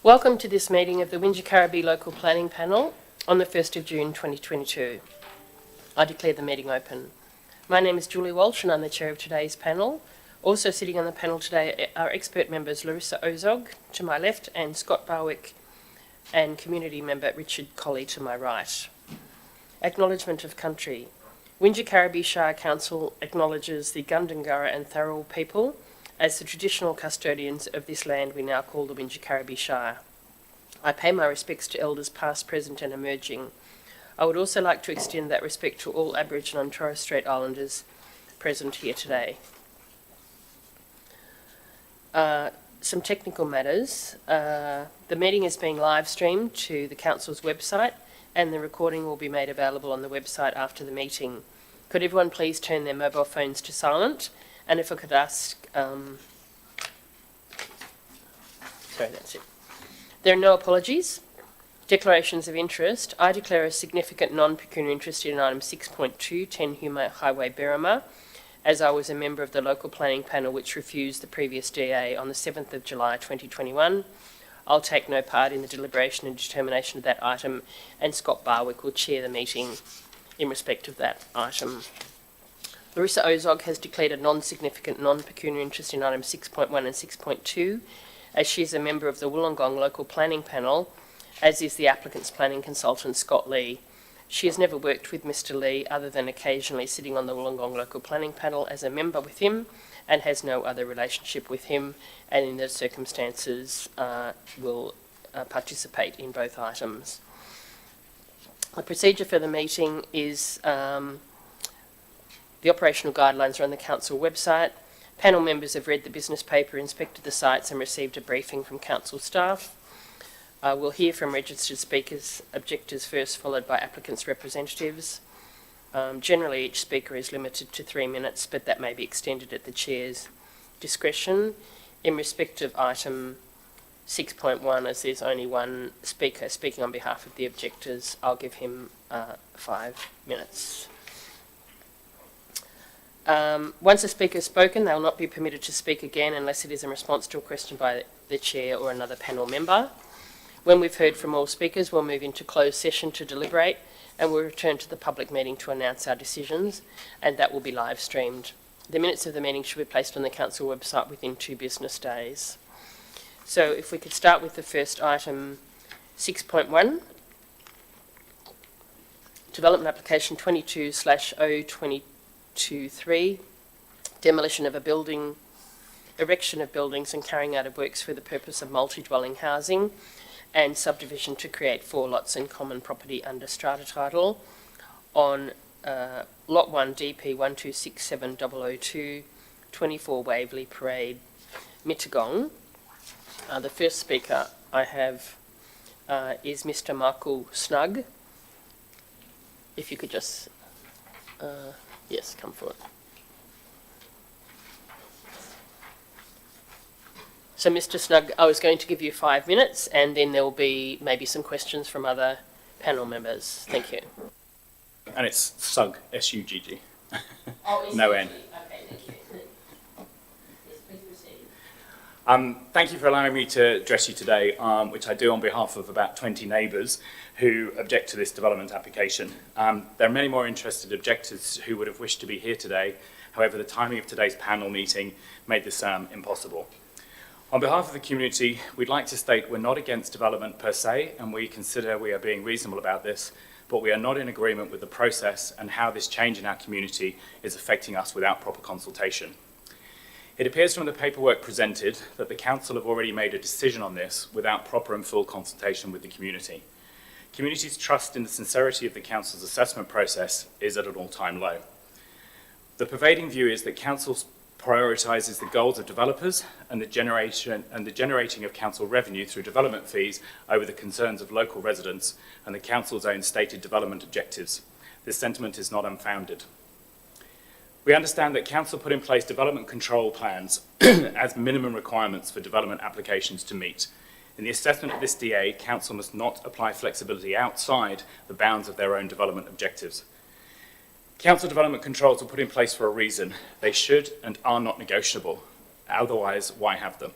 Welcome to this meeting of the Wingecarribee Local Planning Panel on the 1st of June 2022. I declare the meeting open. My name is Julie Walsh and I'm the chair of today's panel. Also sitting on the panel today are expert members Larissa Ozog to my left and Scott Barwick and community member Richard Colley to my right. Acknowledgement of country. Wingecarribee Shire Council acknowledges the Gundungurra and Tharal people as the traditional custodians of this land we now call the Wingecarribee Shire. I pay my respects to elders past, present and emerging. I would also like to extend that respect to all Aboriginal and Torres Strait Islanders present here today. Some technical matters. The meeting is being live streamed to the Council's website and the recording will be made available on the website after the meeting. Could everyone please turn their mobile phones to silent? And if I could ask, sorry, that's it. There are no apologies. Declarations of interest. I declare a significant non-pecuniary interest in item 6.2, 10 Hume Highway, Berrima, as I was a member of the local planning panel which refused the previous DA on the 7th of July 2021. I'll take no part in the deliberation and determination of that item, and Scott Barwick will chair the meeting in respect of that item. Larissa Ozog has declared a non-significant non-pecuniary interest in items 6.1 and 6.2, as she is a member of the Wollongong Local Planning Panel, as is the applicant's planning consultant, Scott Lee. She has never worked with Mr. Lee other than occasionally sitting on the Wollongong Local Planning Panel as a member with him, and has no other relationship with him, and in those circumstances will participate in both items. The procedure for the meeting is the operational guidelines are on the Council website. Panel members have read the business paper, inspected the sites and received a briefing from Council staff. We'll hear from registered speakers, objectors first, followed by applicants' representatives. Generally, each speaker is limited to 3 minutes, but that may be extended at the Chair's discretion. In respect of item 6.1, as there's only one speaker speaking on behalf of the objectors, I'll give him 5 minutes. Once a speaker has spoken, they will not be permitted to speak again unless it is in response to a question by the Chair or another panel member. When we've heard from all speakers, we'll move into closed session to deliberate, and we'll return to the public meeting to announce our decisions, and that will be live streamed. The minutes of the meeting should be placed on the Council website within 2 business days. So if we could start with the first item, 6.1, Development Application 22/022-3, Demolition of a building, Erection of buildings and carrying out of works for the purpose of multi-dwelling housing, and subdivision to create 4 lots in common property under Strata title on Lot 1 DP 1267002, 24 Waverley Parade, Mittagong. The first speaker I have is Mr. Michael Snug. If you could just, yes, come forward. So, Mr. Snug, I was going to give you 5 minutes and then there will be maybe some questions from other panel members. Thank you. And it's SUG, S-U-G-G. Oh, no N. Okay, thank you. Yes, please proceed. Thank you for allowing me to address you today, which I do on behalf of about 20 neighbours who object to this development application. There are many more interested objectors who would have wished to be here today. However, the timing of today's panel meeting made this impossible. On behalf of the community, we'd like to state we're not against development per se, and we consider we are being reasonable about this, but we are not in agreement with the process and how this change in our community is affecting us without proper consultation. It appears from the paperwork presented that the Council have already made a decision on this without proper and full consultation with the community. Community's trust in the sincerity of the Council's assessment process is at an all-time low. The pervading view is that Council prioritises the goals of developers and the generating of Council revenue through development fees over the concerns of local residents and the Council's own stated development objectives. This sentiment is not unfounded. We understand that Council put in place development control plans as minimum requirements for development applications to meet. In the assessment of this DA, Council must not apply flexibility outside the bounds of their own development objectives. Council development controls were put in place for a reason. They should and are not negotiable. Otherwise, why have them?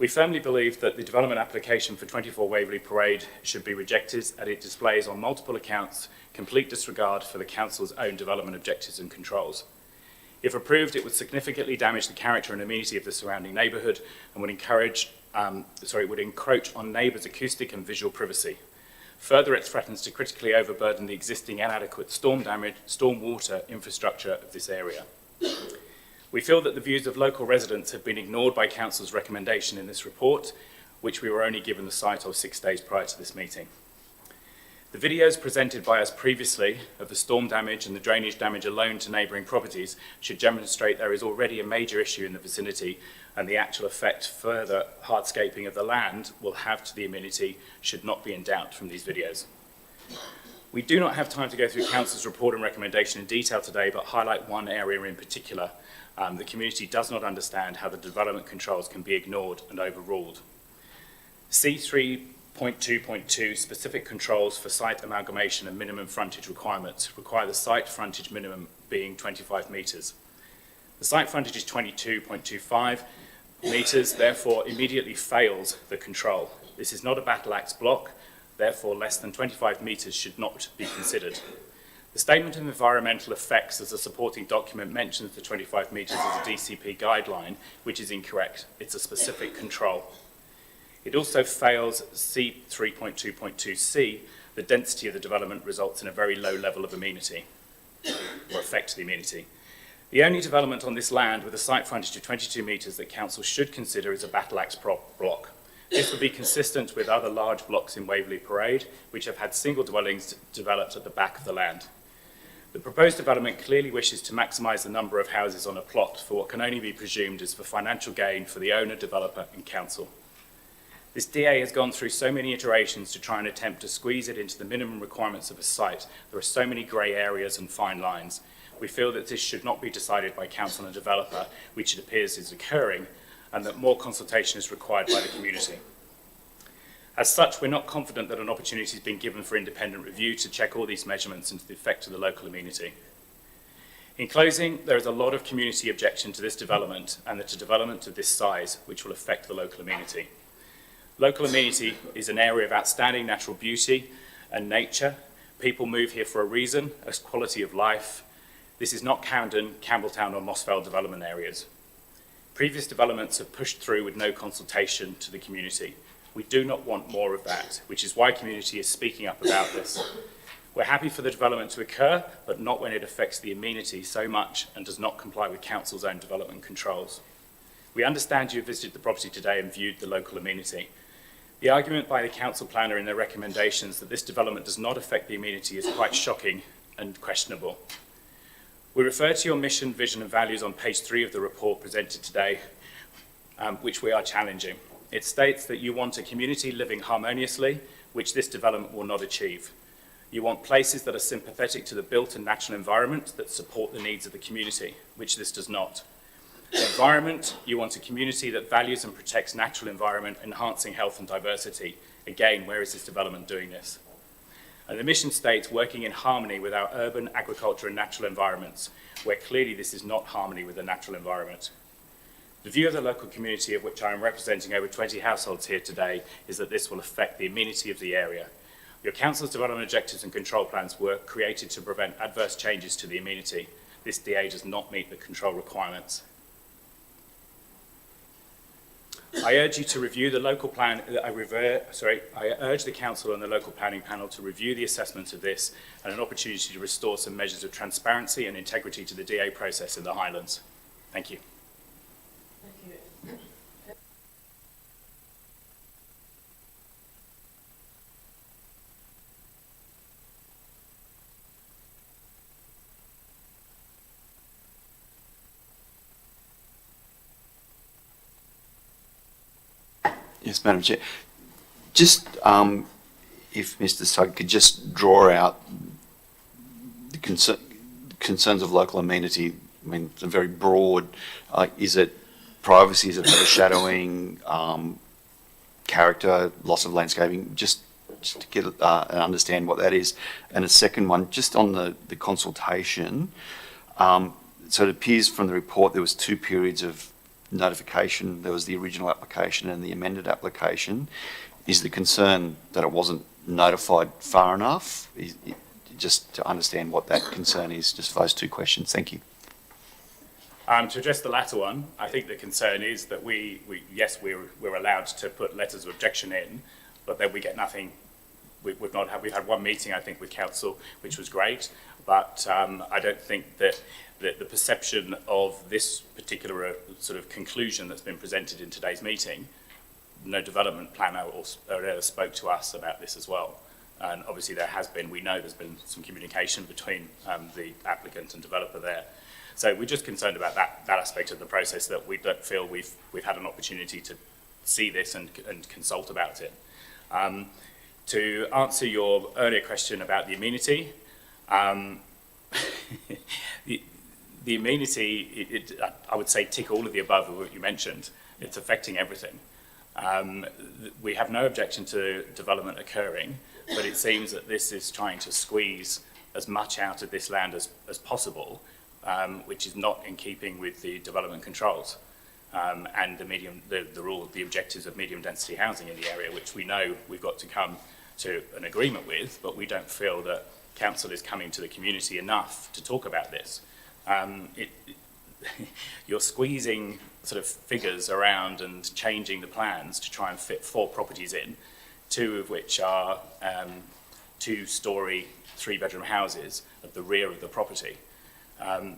We firmly believe that the development application for 24 Waverley Parade should be rejected, as it displays on multiple accounts complete disregard for the Council's own development objectives and controls. If approved, it would significantly damage the character and amenity of the surrounding neighbourhood and would would encroach on neighbours' acoustic and visual privacy. Further, it threatens to critically overburden the existing inadequate storm water infrastructure of this area. We feel that the views of local residents have been ignored by Council's recommendation in this report, which we were only given the sight of 6 days prior to this meeting. The videos presented by us previously of the storm damage and the drainage damage alone to neighbouring properties should demonstrate there is already a major issue in the vicinity, and the actual effect further hardscaping of the land will have to the amenity should not be in doubt from these videos. We do not have time to go through Council's report and recommendation in detail today, but highlight one area in particular. The community does not understand how the development controls can be ignored and overruled. C3.2.2 specific controls for site amalgamation and minimum frontage requirements require the site frontage minimum being 25 metres. The site frontage is 22.25 metres, therefore immediately fails the control. This is not a battle axe block, therefore less than 25 metres should not be considered. The Statement of Environmental Effects as a supporting document mentions the 25 metres as a DCP guideline, which is incorrect. It's a specific control. It also fails C3.2.2c. The density of the development results in a very low level of amenity, or affects the amenity. The only development on this land with a site frontage of 22 metres that Council should consider is a battle axe block. This would be consistent with other large blocks in Waverley Parade, which have had single dwellings developed at the back of the land. The proposed development clearly wishes to maximise the number of houses on a plot for what can only be presumed is for financial gain for the owner, developer and council. This DA has gone through so many iterations to try and attempt to squeeze it into the minimum requirements of a site. There are so many grey areas and fine lines. We feel that this should not be decided by council and developer, which it appears is occurring, and that more consultation is required by the community. As such, we're not confident that an opportunity has been given for independent review to check all these measurements into the effect of the local amenity. In closing, there is a lot of community objection to this development and to development of this size, which will affect the local amenity. Local amenity is an area of outstanding natural beauty and nature. People move here for a reason, a quality of life. This is not Camden, Campbelltown or Mossvale development areas. Previous developments have pushed through with no consultation to the community. We do not want more of that, which is why community is speaking up about this. We're happy for the development to occur, but not when it affects the amenity so much and does not comply with council's own development controls. We understand you visited the property today and viewed the local amenity. The argument by the council planner in their recommendations that this development does not affect the amenity is quite shocking and questionable. We refer to your mission, vision and values on page 3 of the report presented today, which we are challenging. It states that you want a community living harmoniously, which this development will not achieve. You want places that are sympathetic to the built and natural environment that support the needs of the community, which this does not. Environment, you want a community that values and protects natural environment, enhancing health and diversity. Again, where is this development doing this? And the mission states working in harmony with our urban, agriculture and natural environments, where clearly this is not harmony with the natural environment. The view of the local community, of which I am representing over 20 households here today, is that this will affect the amenity of the area. Your council's development objectives and control plans were created to prevent adverse changes to the amenity. This DA does not meet the control requirements. I urge you to review the local plan. I urge the council and the local planning panel to review the assessment of this and an opportunity to restore some measures of transparency and integrity to the DA process in the Highlands. Thank you. Yes, Madam Chair. Just if Mr. Sugg could just draw out the concerns of local amenity. I mean, it's a very broad. Is it privacy? Is it overshadowing? Character, loss of landscaping? Just to get and understand what that is. And a second one, just on the consultation. So it appears from the report there was 2 periods of notification, there was the original application and the amended application. Is the concern that it wasn't notified far enough? Just to understand what that concern is, just those two questions. Thank you. To address the latter one, I think the concern is that we're allowed to put letters of objection in, but then we get nothing. We've had one meeting, I think, with council, which was great, but I don't think that the perception of this particular sort of conclusion that's been presented in today's meeting, no development planner or spoke to us about this as well. And obviously we know there's been some communication between the applicant and developer there. So we're just concerned about that aspect of the process, that we don't feel we've had an opportunity to see this and consult about it. To answer your earlier question about the amenity, the amenity, I would say tick all of the above of what you mentioned. It's affecting everything. We have no objection to development occurring, but it seems that this is trying to squeeze as much out of this land as possible, which is not in keeping with the development controls and the objectives of medium density housing in the area, which we know we've got to come to an agreement with, but we don't feel that council is coming to the community enough to talk about this. You're squeezing sort of figures around and changing the plans to try and fit 4 properties in, 2 of which are 2-storey, 3-bedroom houses at the rear of the property.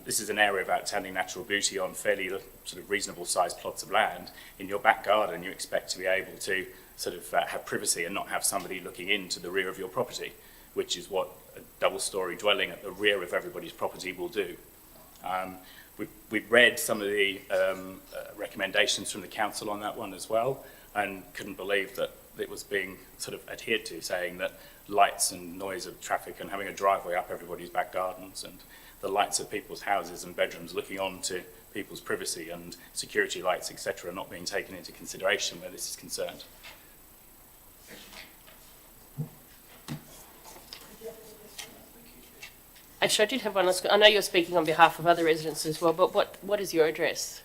This is an area of outstanding natural beauty on fairly sort of reasonable sized plots of land. In your back garden, you expect to be able to sort of have privacy and not have somebody looking into the rear of your property, which is what a double-storey dwelling at the rear of everybody's property will do. We've read some of the recommendations from the council on that one as well, and couldn't believe that it was being sort of adhered to, saying that lights and noise of traffic and having a driveway up everybody's back gardens and the lights of people's houses and bedrooms looking on to people's privacy and security lights, etc., are not being taken into consideration where this is concerned. Actually, I did have one. I know you're speaking on behalf of other residents as well, but what is your address?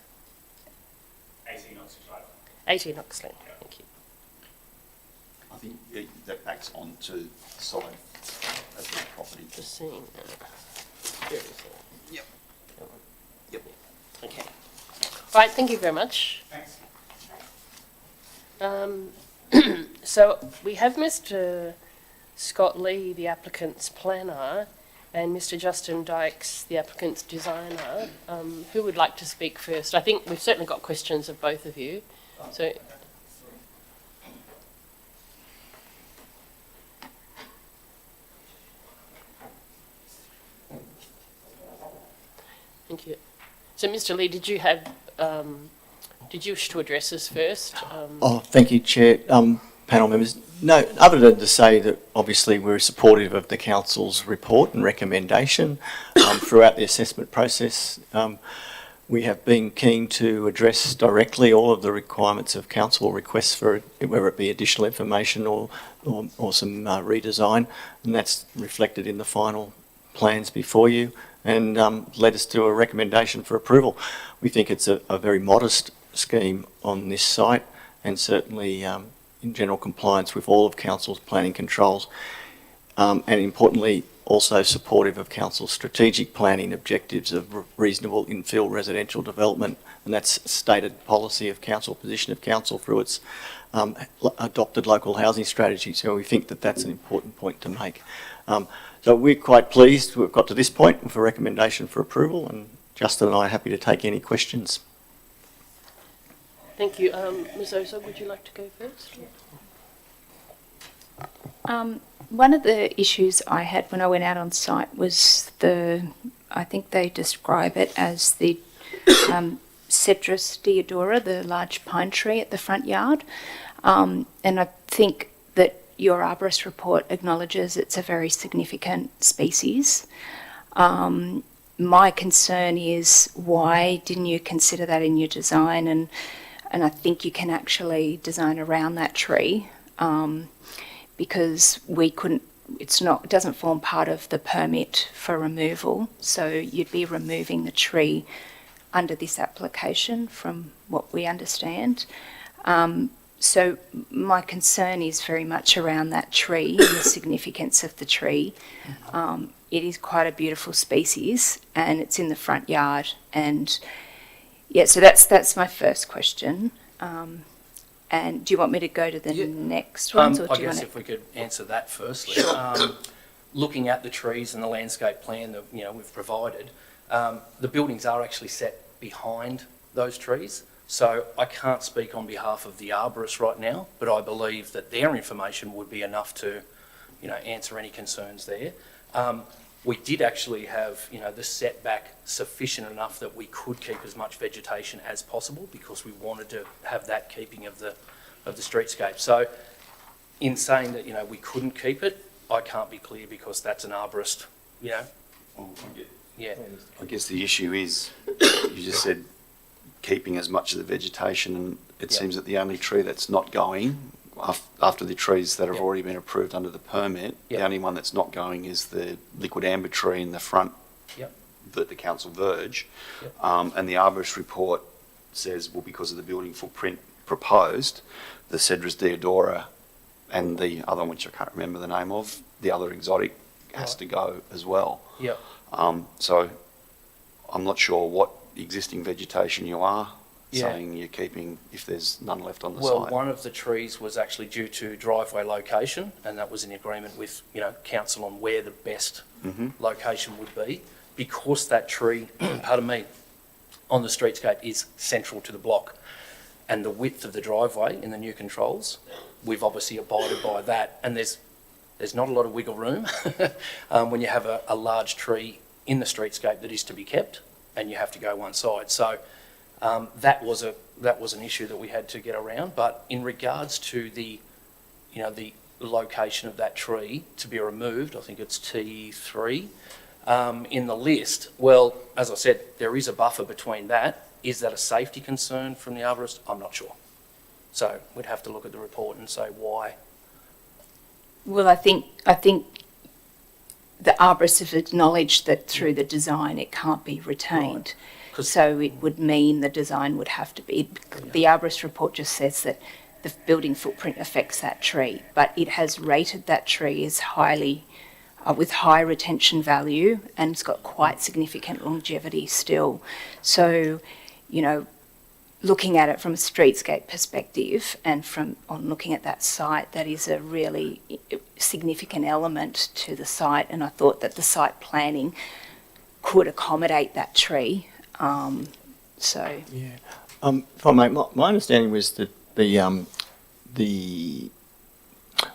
18 Oxley Drive. 18 Oxley. Yeah. Thank you. I think that backs onto the side of the property. Just seeing. There it is. Yep. Yep. Okay. All right. Thank you very much. Thanks. So we have Mr. Scott Lee, the applicant's planner, and Mr. Justin Dykes, the applicant's designer. Who would like to speak first? I think we've certainly got questions of both of you. So. Thank you. So, Mr. Lee, did you wish to address us first? Thank you, Chair. Panel members. No, other than to say that obviously we're supportive of the council's report and recommendation throughout the assessment process. We have been keen to address directly all of the requirements of council requests for whether it be additional information or some redesign, and that's reflected in the final plans before you, and led us to a recommendation for approval. We think it's a very modest scheme on this site, and certainly in general compliance with all of council's planning controls, and importantly also supportive of council's strategic planning objectives of reasonable infill residential development, and that's stated policy of council, position of council through its adopted local housing strategy. So we think that that's an important point to make. So we're quite pleased we've got to this point with a recommendation for approval, and Justin and I are happy to take any questions. Thank you. Ms. Ozo, would you like to go first? One of the issues I had when I went out on site was I think they describe it as the Cedrus deodora, the large pine tree at the front yard. And I think that your arborist report acknowledges it's a very significant species. My concern is, why didn't you consider that in your design? And I think you can actually design around that tree, because we couldn't, it doesn't form part of the permit for removal, so you'd be removing the tree under this application, from what we understand. So my concern is very much around that tree and the significance of the tree. It is quite a beautiful species, and it's in the front yard. And yeah, so that's my first question. And do you want me to go to the next ones, or do I you guess want if we could answer that firstly. Looking at the trees and the landscape plan that we've provided, the buildings are actually set behind those trees. So I can't speak on behalf of the arborist right now, but I believe that their information would be enough to, answer any concerns there. We did actually have, the setback sufficient enough that we could keep as much vegetation as possible, because we wanted to have that keeping of the streetscape. So in saying that, we couldn't keep it, I can't be clear, because that's an arborist, yeah. I guess the issue is, you just said keeping as much of the vegetation, and it seems that the only tree that's not going, after the trees that have already been approved under the permit, the only one that's not going is the liquid amber tree in the front, the council verge. And the arborist report says, well, because of the building footprint proposed, the Cedrus deodora and the other one, which I can't remember the name of, the other exotic, has to go as well. So I'm not sure what existing vegetation you are saying you're keeping if there's none left on the site. Well, one of the trees was actually due to driveway location, and that was in agreement with, council on where the best location would be. Because that tree, pardon me, on the streetscape is central to the block, and the width of the driveway in the new controls, we've obviously abided by that, and there's not a lot of wiggle room when you have a large tree in the streetscape that is to be kept, and you have to go one side. So that was an issue that we had to get around. But in regards to the location of that tree to be removed, I think it's T3 in the list. Well, as I said, there is a buffer between that. Is that a safety concern from the arborist? I'm not sure. So we'd have to look at the report and say why. Well, I think the arborists have acknowledged that through the design it can't be retained. Right. So it would mean the design would have to be, the arborist report just says that the building footprint affects that tree, but it has rated that tree as highly, with high retention value, and it's got quite significant longevity still. So, looking at it from a streetscape perspective and on looking at that site, that is a really significant element to the site, and I thought that the site planning could accommodate that tree. If I may, my understanding was that the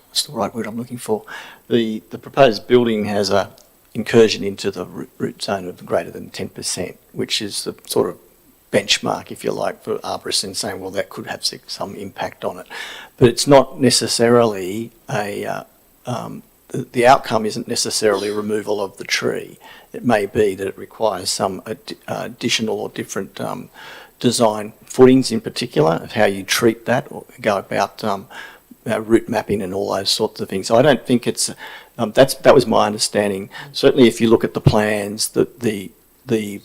what's the right word I'm looking for? The proposed building has a incursion into the root zone of greater than 10%, which is the sort of benchmark, if you like, for arborists in saying, well, that could have some impact on it. But it's not necessarily the outcome isn't necessarily removal of the tree. It may be that it requires some additional or different design footings in particular of how you treat that or go about route mapping and all those sorts of things. So I don't think it's, that was my understanding. Certainly if you look at the plans, the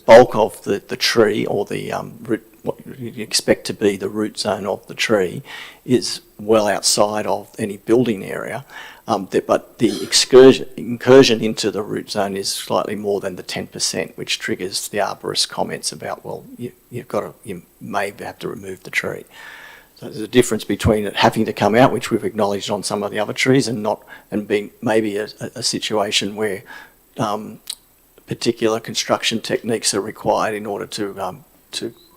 bulk of the tree or the root, what you expect to be the root zone of the tree is well outside of any building area, but the incursion into the root zone is slightly more than the 10%, which triggers the arborist's comments about, well, you may have to remove the tree. So there's a difference between it having to come out, which we've acknowledged on some of the other trees, and being maybe a situation where particular construction techniques are required in order to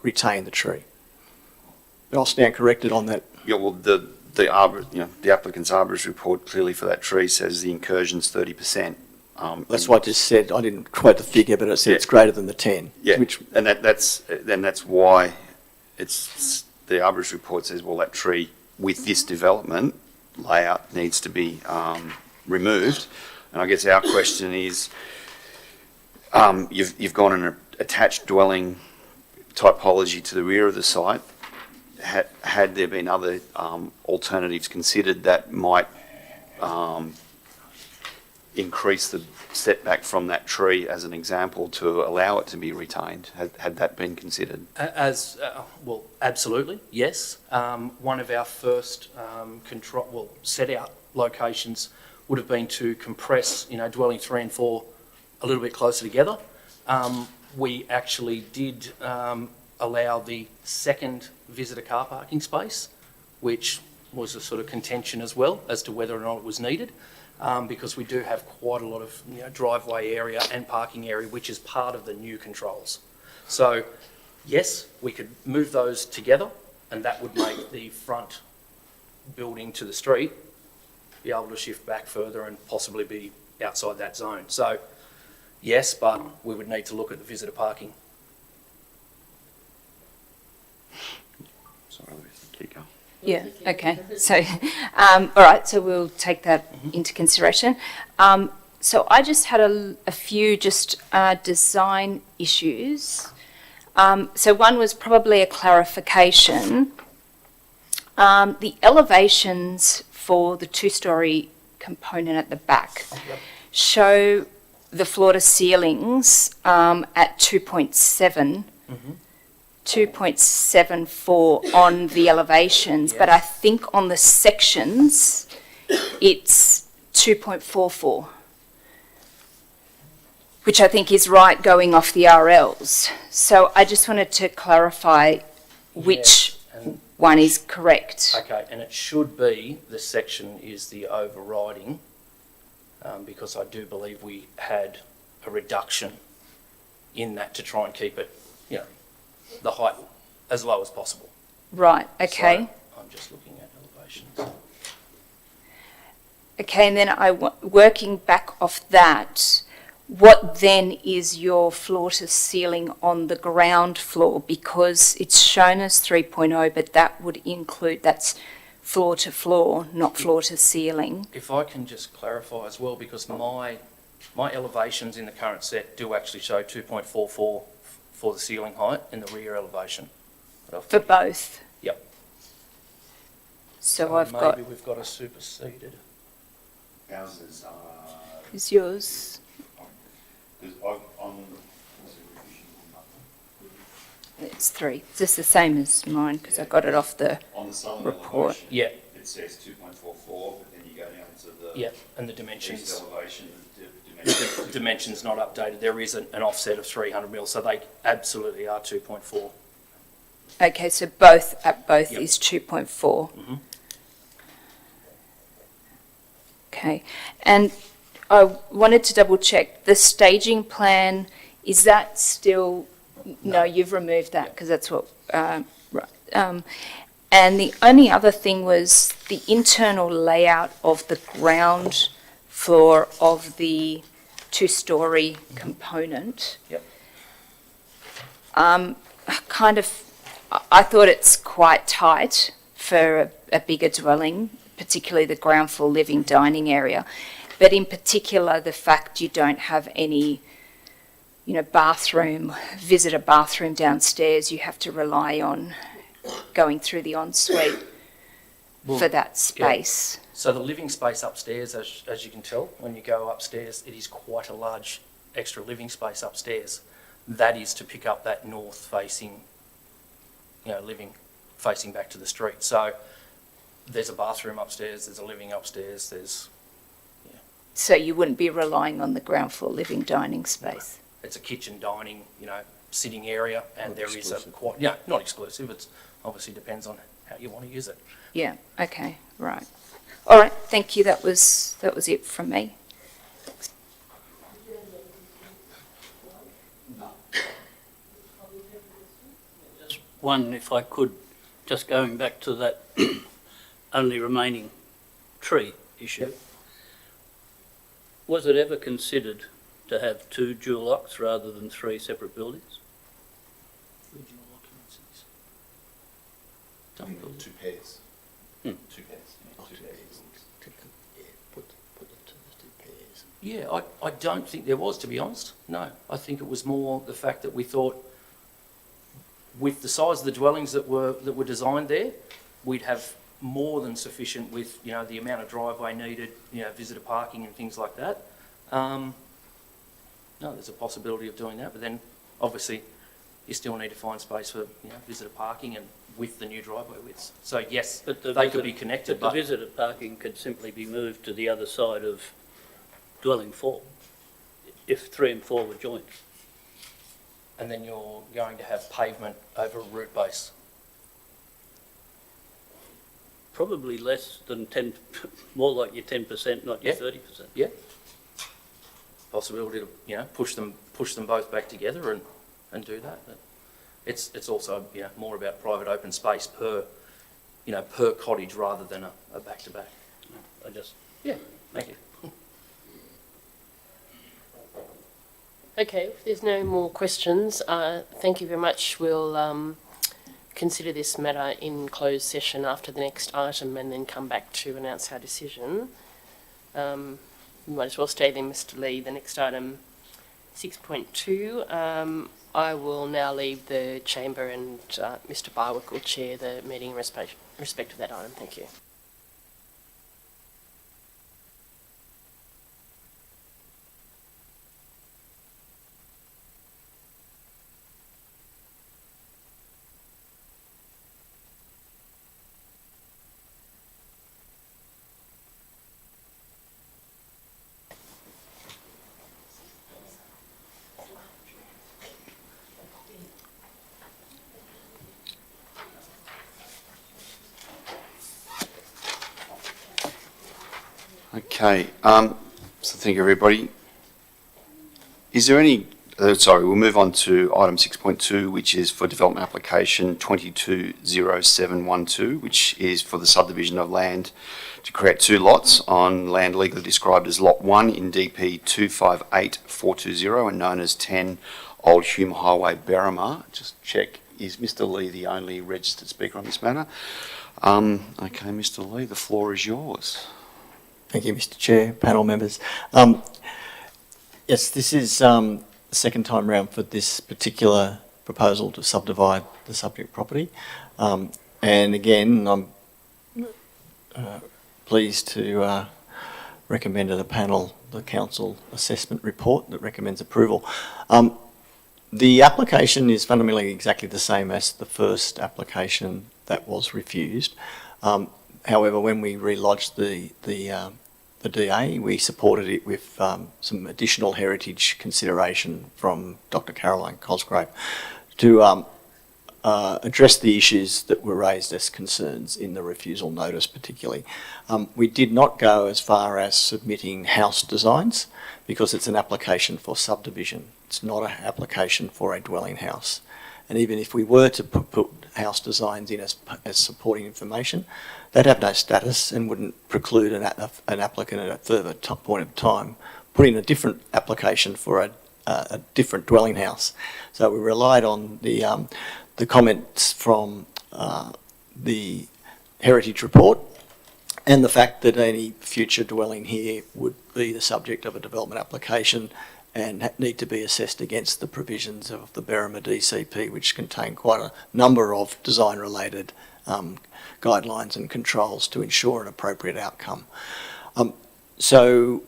retain the tree. But I'll stand corrected on that. Yeah, well, the applicant's arborist report clearly for that tree says the incursion's 30%. That's what I just said. I didn't quote the figure, but it said it's greater than the 10. Yeah, and that's why it's the arborist report says, well, that tree with this development layout needs to be removed. And I guess our question is, you've got an attached dwelling typology to the rear of the site. Had there been other alternatives considered that might increase the setback from that tree as an example to allow it to be retained? Had that been considered? Well, absolutely, yes. One of our first set out locations would have been to compress, dwelling 3 and 4 a little bit closer together. We actually did allow the second visitor car parking space, which was a sort of contention as well as to whether or not it was needed, because we do have quite a lot of driveway area and parking area, which is part of the new controls. So, yes, we could move those together, and that would make the front building to the street be able to shift back further and possibly be outside that zone. So, yes, but we would need to look at the visitor parking. Sorry, keep going. Yeah, okay. So, all right, so we'll take that into consideration. So I just had a few just design issues. So one was probably a clarification. The elevations for the 2-storey component at the back show the floor to ceilings at 2.7. 2.74 on the elevations, but I think on the sections it's 2.44, which I think is right going off the RLs. So I just wanted to clarify which one is correct. Okay, and it should be the section is the overriding, because I do believe we had a reduction in that to try and keep it, the height as low as possible. Right, okay. So I'm just looking at elevations. Okay, and then working back off that, what then is your floor to ceiling on the ground floor? Because it's shown as 3.0, but that would include, that's floor to floor, not floor to ceiling. If I can just clarify as well, because my elevations in the current set do actually show 2.44 for the ceiling height in the rear elevation. For both? Yep. So I've got... Maybe we've got a superseded. Ours is... Is yours? It's 3. It's just the same as mine because I got it off the report. Yeah. It says 2.44, but then you go down to the... Yeah, and the dimensions. East elevation, The dimension's not updated. There is an offset of 300 mil, so they absolutely are 2.4. Okay, so both Yep. is 2.4. Mm-hmm. Okay, and I wanted to double check, the staging plan, is that still, no, you've removed that because that's what, right. And the only other thing was the internal layout of the ground floor of the 2-storey component. Yep. I thought it's quite tight for a bigger dwelling, particularly the ground floor living dining area. But in particular, the fact you don't have any, visitor bathroom downstairs, you have to rely on going through the ensuite for that space. Yeah. So the living space upstairs, as you can tell, when you go upstairs, it is quite a large extra living space upstairs. That is to pick up that north-facing, living facing back to the street. So there's a bathroom upstairs, there's a living upstairs, So you wouldn't be relying on the ground floor living dining space? It's a kitchen, dining, sitting area, and Not there exclusive. is a quite, not exclusive, it's obviously depends on how you want to use it. Yeah, okay, right. All right, thank you, that was it from me. Just one, if I could, just going back to that only remaining tree issue. Yep. Was it ever considered to have 2 dual locks rather than 3 separate buildings? Regional occupancies. Don't build 2 pairs. 2 pairs. Yeah, 2 pairs. Yeah, I don't think there was, to be honest. No, I think it was more the fact that we thought with the size of the dwellings that were designed there, we'd have more than sufficient with, the amount of driveway needed, visitor parking and things like that. No, there's a possibility of doing that, but then obviously you still need to find space for, visitor parking and with the new driveway widths. So yes, they could be connected, but the visitor parking could simply be moved to the other side of dwelling 4, if 3 and 4 were joined. and then you're going to have pavement over a root base. Probably less than 10, more like your 10%, not your Yeah. 30%. Yeah. Possibility to, push them both back together and do that. But it's also, more about private open space per cottage rather than a back-to-back. Yeah, thank you. Okay, if there's no more questions, thank you very much. We'll consider this matter in closed session after the next item and then come back to announce our decision. You might as well stay there, Mr. Lee. The next item, 6.2. I will now leave the chamber and Mr. Barwick will chair the meeting in respect of that item. Thank you. Okay, so thank you, everybody. Is there any, we'll move on to item 6.2, which is for development application 220712, which is for the subdivision of land to create 2 lots on land legally described as Lot 1 in DP 258420 and known as 10 Old Hume Highway, Berrimah. Just check, is Mr. Lee the only registered speaker on this matter? Okay, Mr. Lee, the floor is yours. Thank you, Mr. Chair, panel members. Yes, this is the second time round for this particular proposal to subdivide the subject property. And again, I'm pleased to recommend to the panel the council assessment report that recommends approval. The application is fundamentally exactly the same as the first application that was refused. However, when we relodged the DA, we supported it with some additional heritage consideration from Dr. Caroline Cosgrave to address the issues that were raised as concerns in the refusal notice particularly. We did not go as far as submitting house designs because it's an application for subdivision. It's not an application for a dwelling house. And even if we were to put house designs in as supporting information, they'd have no status and wouldn't preclude an applicant at a further point of time putting a different application for a different dwelling house. So we relied on the comments from the heritage report and the fact that any future dwelling here would be the subject of a development application and need to be assessed against the provisions of the Berrimah DCP, which contain quite a number of design-related guidelines and controls to ensure an appropriate outcome. So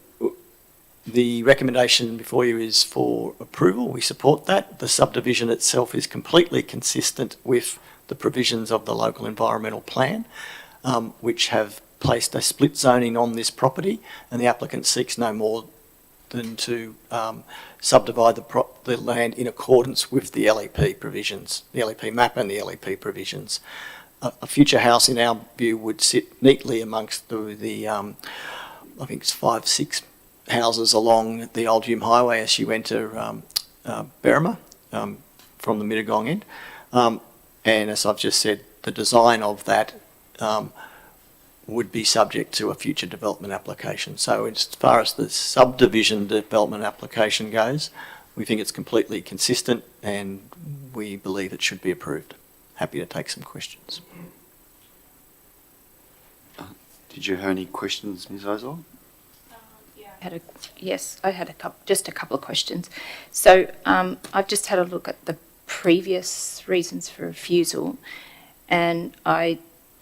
the recommendation before you is for approval. We support that. The subdivision itself is completely consistent with the provisions of the local environmental plan, which have placed a split zoning on this property, and the applicant seeks no more than to subdivide the land in accordance with the LEP provisions, the LEP map and the LEP provisions. A future house, in our view, would sit neatly amongst the I think it's 5-6 houses along the Old Hume Highway as you enter Berrimah from the Mittagong end. And as I've just said, the design of that would be subject to a future development application. So as far as the subdivision development application goes, we think it's completely consistent and we believe it should be approved. Happy to take some questions. Did you have any questions, Ms. Ozol? I had just a couple of questions. So I've just had a look at the previous reasons for refusal, and I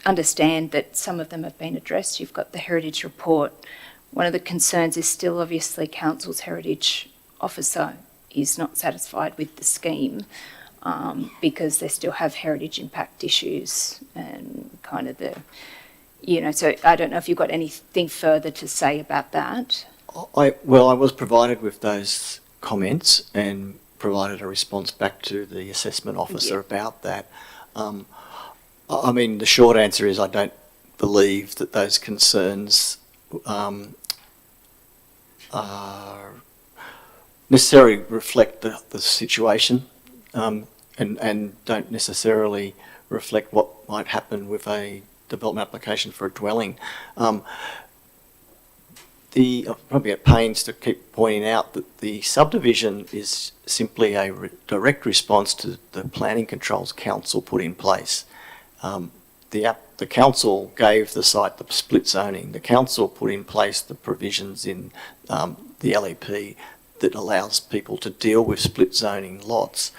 understand that some of them have been addressed. You've got the heritage report, one of the concerns is still obviously council's heritage officer is not satisfied with the scheme because they still have heritage impact issues and kind of the, so I don't know if you've got anything further to say about that. I was provided with those comments and provided a response back to the assessment officer about that. I mean, the short answer is I don't believe that those concerns necessarily reflect the situation and don't necessarily reflect what might happen with a development application for a dwelling. I'm probably at pains to keep pointing out that the subdivision is simply a direct response to the planning controls council put in place. The council gave the site the split zoning. The council put in place the provisions in the LEP that allows people to deal with split zoning lots.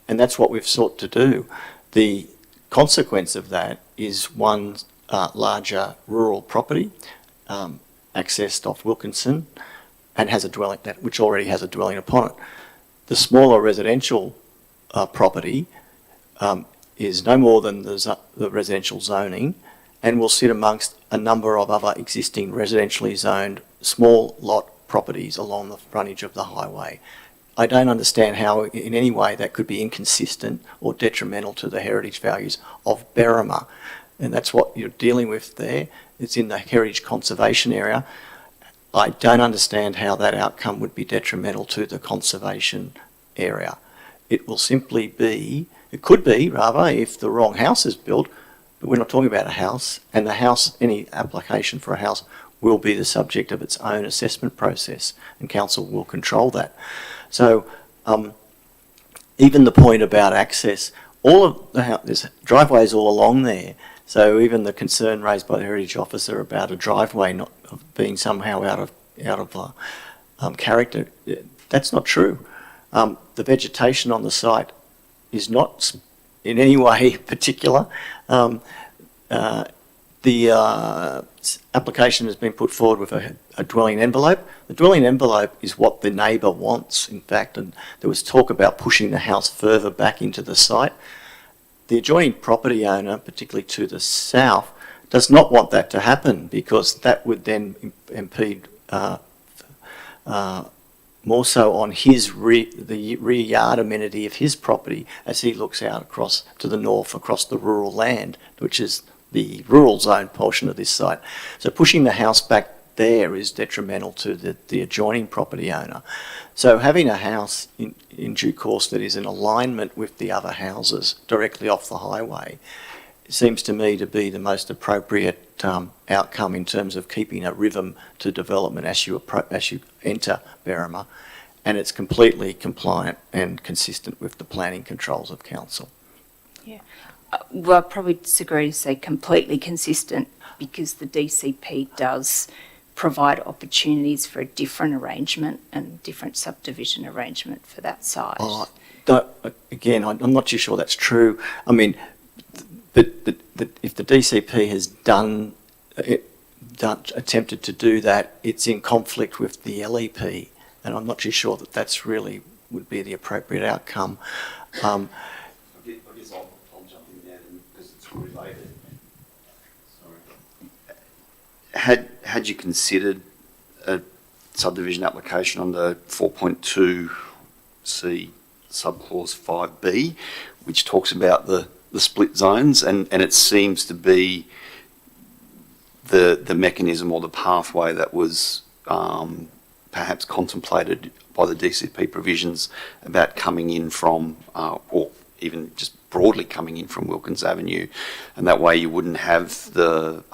And that's what we've sought to do. The consequence of that is one larger rural property accessed off Wilkinson and has a dwelling, which already has a dwelling upon it. The smaller residential property is no more than the residential zoning and will sit amongst a number of other existing residentially zoned small lot properties along the frontage of the highway. I don't understand how in any way that could be inconsistent or detrimental to the heritage values of Berrima. And that's what you're dealing with there. It's in the heritage conservation area. I don't understand how that outcome would be detrimental to the conservation area. It will simply be, it could be rather, if the wrong house is built, but we're not talking about a house, and the house, any application for a house will be the subject of its own assessment process, and council will control that. So even the point about access, all of there's driveways all along there. So even the concern raised by the heritage officer about a driveway not being somehow out of character, that's not true. The vegetation on the site is not in any way particular. The application has been put forward with a dwelling envelope. The dwelling envelope is what the neighbour wants, in fact, and there was talk about pushing the house further back into the site. The adjoining property owner, particularly to the south, does not want that to happen because that would then impede more so on the rear yard amenity of his property as he looks out across to the north across the rural land, which is the rural zone portion of this site. So pushing the house back there is detrimental to the adjoining property owner. So having a house in due course that is in alignment with the other houses directly off the highway seems to me to be the most appropriate outcome in terms of keeping a rhythm to development as you enter Berrima, and it's completely compliant and consistent with the planning controls of council. Yeah. Well, I'd probably disagree to say completely consistent because the DCP does provide opportunities for a different arrangement and different subdivision arrangement for that site. Again, I'm not too sure that's true. I mean, but if the DCP has attempted to do that, it's in conflict with the LEP, and I'm not too sure that that's really would be the appropriate outcome. I guess I'll jump in there because it's related. Sorry. Had you considered a subdivision application under 4.2C subclause 5B, which talks about the split zones, and it seems to be the mechanism or the pathway that was perhaps contemplated by the DCP provisions about coming in from, or even just broadly coming in from Wilkins Avenue, and that way you wouldn't have the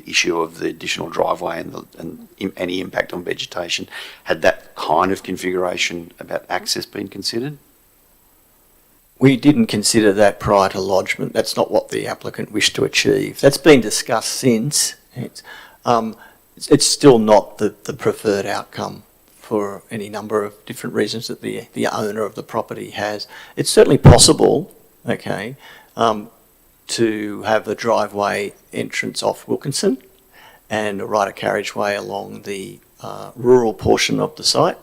issue of the additional driveway and any impact on vegetation. Had that kind of configuration about access been considered? We didn't consider that prior to lodgement. That's not what the applicant wished to achieve. That's been discussed since. It's still not the preferred outcome for any number of different reasons that the owner of the property has. It's certainly possible, to have a driveway entrance off Wilkinson and a right of carriageway along the rural portion of the site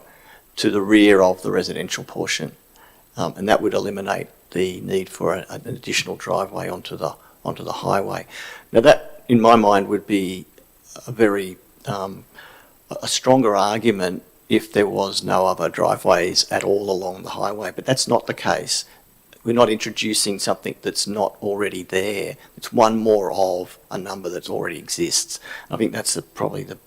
to the rear of the residential portion. And that would eliminate the need for an additional driveway onto the highway. Now that, in my mind, would be a very a stronger argument if there was no other driveways at all along the highway, but that's not the case. We're not introducing something that's not already there. It's one more of a number that already exists. I think that's probably the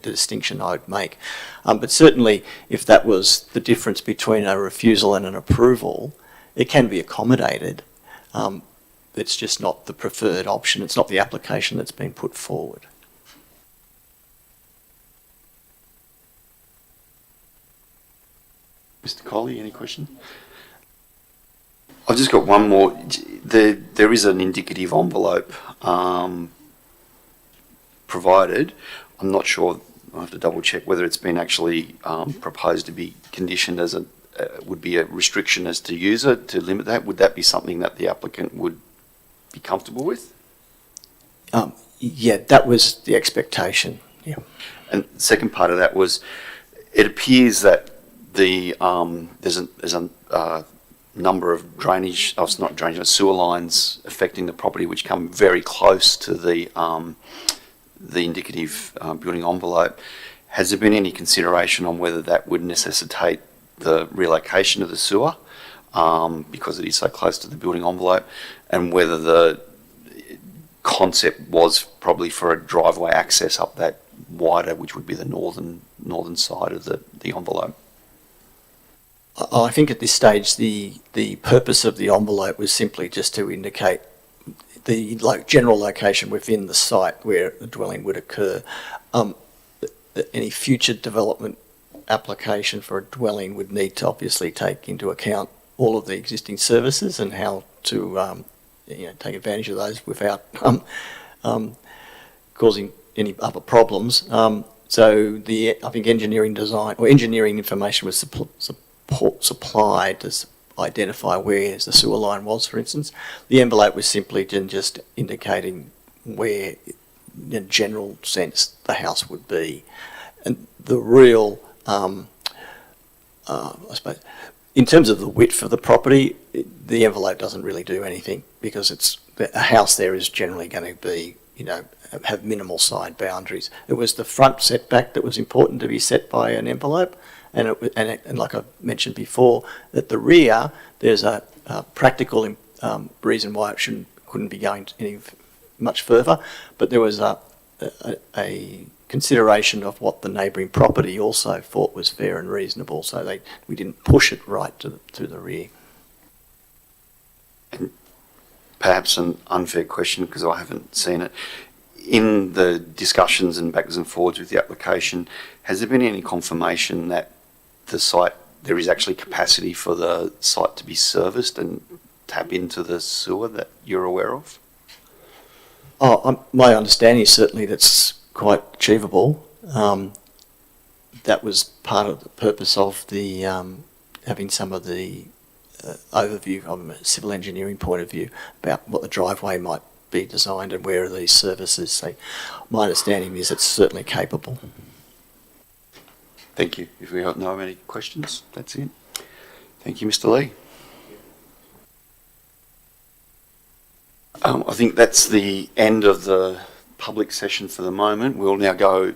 distinction I would make. But certainly, if that was the difference between a refusal and an approval, it can be accommodated. It's just not the preferred option. It's not the application that's been put forward. Mr. Colley, any question? I've just got one more. There is an indicative envelope provided. I'm not sure. I have to double check whether it's been actually proposed to be conditioned as would be a restriction as to user to limit that. Would that be something that the applicant would be comfortable with? Yeah, that was the expectation. Yeah. And the second part of that was, it appears that there's a number of drainage, not drainage, sewer lines affecting the property which come very close to the indicative building envelope. Has there been any consideration on whether that would necessitate the relocation of the sewer because it is so close to the building envelope, and whether the concept was probably for a driveway access up that wider, which would be the northern side of the envelope? I think at this stage the purpose of the envelope was simply just to indicate the general location within the site where the dwelling would occur. Any future development application for a dwelling would need to obviously take into account all of the existing services and how to take advantage of those without causing any other problems. So I think engineering design or engineering information was supplied to identify where the sewer line was, for instance. The envelope was simply just indicating where, in a general sense, the house would be. And the real, I suppose, in terms of the width of the property, the envelope doesn't really do anything because a house there is generally going to be, have minimal side boundaries. It was the front setback that was important to be set by an envelope. And like I mentioned before, at the rear, there's a practical reason why it couldn't be going any much further, but there was a consideration of what the neighbouring property also thought was fair and reasonable, so we didn't push it right to the rear. And perhaps an unfair question because I haven't seen it. In the discussions and backwards and forwards with the application, has there been any confirmation that there is actually capacity for the site to be serviced and tap into the sewer that you're aware of? My understanding is certainly that's quite achievable. That was part of the purpose of the having some of the overview from a civil engineering point of view about what the driveway might be designed and where are these services. So my understanding is it's certainly capable. Thank you. If we don't know of any questions, that's it. Thank you, Mr. Lee. I think that's the end of the public session for the moment. We'll now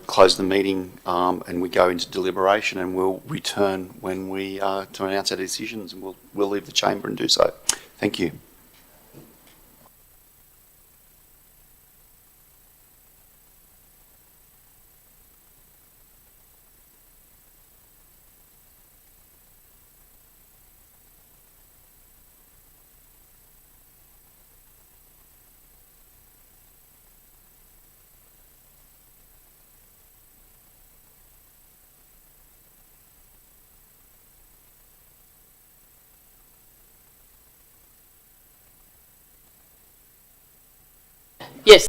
close the meeting and we go into deliberation, and we'll return when we to announce our decisions, and we'll leave the chamber and do so. Thank you. Yes.